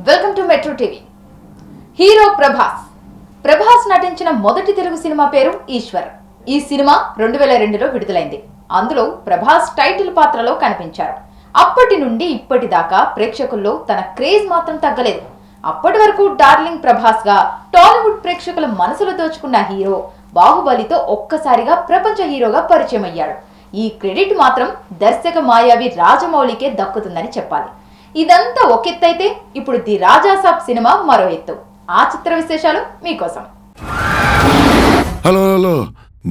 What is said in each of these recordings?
Welcome to metro TV. Hero Prabhas నటించిన మొదటి Telugu cinema పేరు ఈశ్వర్. ఈ సినిమా 2002లో విడుదలైంది. అందులో ప్రభాస్ టైటిల్ పాత్రలో కనిపించారు. అప్పటి నుండి ఇప్పటిదాకా ప్రేక్షకుల్లో తన క్రేజ్ మాత్రం తగ్గలేదు. అప్పటి వరకు డార్లింగ్ ప్రభాస్ గా టాలీవుడ్ ప్రేక్షకుల మనసులు దోచుకున్న హీరో బాహుబలితో ఒక్కసారిగా ప్రపంచ హీరోగా పరిచయం అయ్యాడు. ఈ క్రెడిట్ మాత్రం దర్శక మాయావి రాజమౌళికే దక్కుతుందని చెప్పాలి. ఇదంతా ఒక ఎత్తు అయితే ఇప్పుడు ది రాజా సాబ్ సినిమా మరో ఎత్తు. ఆ చిత్ర విశేషాలు మీకోసం. హలో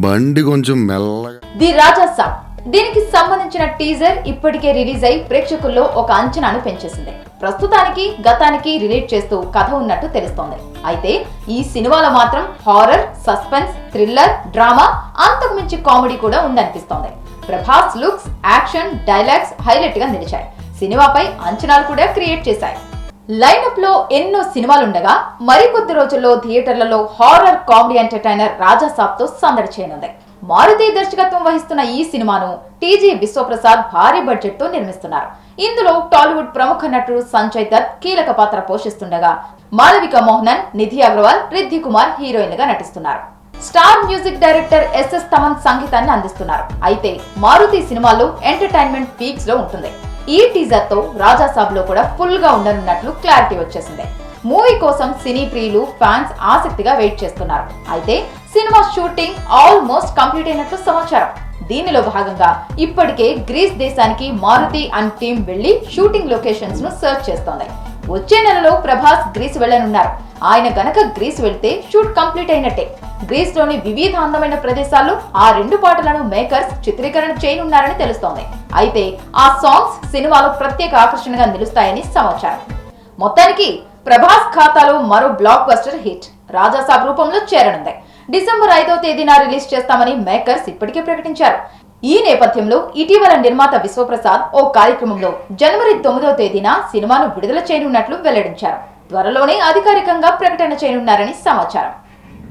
బండి కొంచెం మెల్లగా. ది రాజా సాబ్ దీనికి సంబంధించిన టీజర్ ఇప్పటికే రిలీజ్ అయి ప్రేక్షకుల్లో ఒక అంచనాను పెంచేసింది. ప్రస్తుతానికి గతానికి రిలేట్ చేస్తూ కథ ఉన్నట్టు తెలుస్తోంది. అయితే ఈ సినిమాలో మాత్రం హారర్, సస్పెన్స్, థ్రిల్లర్, డ్రామా, అంతకు మించి కామెడీ కూడా ఉందనిపిస్తోంది. Prabhas looks, action, dialogues highlight గా నిలిచాయి. సినిమాపై అంచనాలు కూడా క్రియేట్ చేశాయి. లైనప్ లో ఎన్నో సినిమాలుండగా మరికొద్ది రోజుల్లో థియేటర్లలో హారర్ కామెడీ ఎంటర్టైనర్ రాజా సాబ్ తో సందడి చేయనుంది. మారుతి దర్శకత్వం వహిస్తున్న ఈ సినిమాను టీజీ విశ్వప్రసాద్ భారీ బడ్జెట్ తో నిర్మిస్తున్నారు. ఇందులో టాలీవుడ్ ప్రముఖ నటుడు సంజయ్ దత్ కీలక పాత్ర పోషిస్తుండగా మాలవిక మోహనన్, నిధి అగర్వాల్, రిద్ధి కుమార్ హీరోయిన్ గా నటిస్తున్నారు. Star music director SS Thaman సంగీతాన్ని అందిస్తున్నారు. అయితే మారుతి సినిమాలో ఎంటర్టైన్మెంట్ పీక్స్ లో ఉంటుంది. ఈ టీజర్ తో రాజా సాబ్ లో కూడా ఫుల్ గా ఉండనున్నట్లు క్లారిటీ వచ్చేసింది. మూవీ కోసం సినీ ప్రియులు, ఫ్యాన్స్ ఆసక్తిగా వెయిట్ చేస్తున్నారు. అయితే సినిమా షూటింగ్ ఆల్మోస్ట్ కంప్లీట్ అయినట్లు సమాచారం. దీనిలో భాగంగా ఇప్పటికే గ్రీస్ దేశానికి మారుతి అండ్ టీం వెళ్లి షూటింగ్ లొకేషన్స్ ను సర్చ్ చేస్తోంది. వచ్చే నెలలో ప్రభాస్ గ్రీస్ వెళ్లనున్నారు. ఆయన గనక గ్రీస్ వెళ్తే షూట్ కంప్లీట్ అయినట్టే. గ్రీస్ లోని వివిధ అందమైన ప్రదేశాల్లో ఆ రెండు పాటలను మేకర్స్ చిత్రీకరణ చేయనున్నారని తెలుస్తోంది. అయితే ఆ సాంగ్స్ సినిమాలో ప్రత్యేక ఆకర్షణగా నిలుస్తాయని సమాచారం. మొత్తానికి ప్రభాస్ ఖాతాలో మరో బ్లాక్ బస్టర్ హిట్ రాజా సాబ్ రూపంలో చేరనుంది. డిసెంబర్ 5వ తేదీన రిలీజ్ చేస్తామని మేకర్స్ ఇప్పటికే ప్రకటించారు. ఈ నేపథ్యంలో ఇటీవల నిర్మాత విశ్వప్రసాద్ ఓ కార్యక్రమంలో జనవరి 9వ తేదీన సినిమాను విడుదల చేయనున్నట్లు వెల్లడించారు. త్వరలోనే అధికారికంగా ప్రకటన చేయనున్నారని సమాచారం.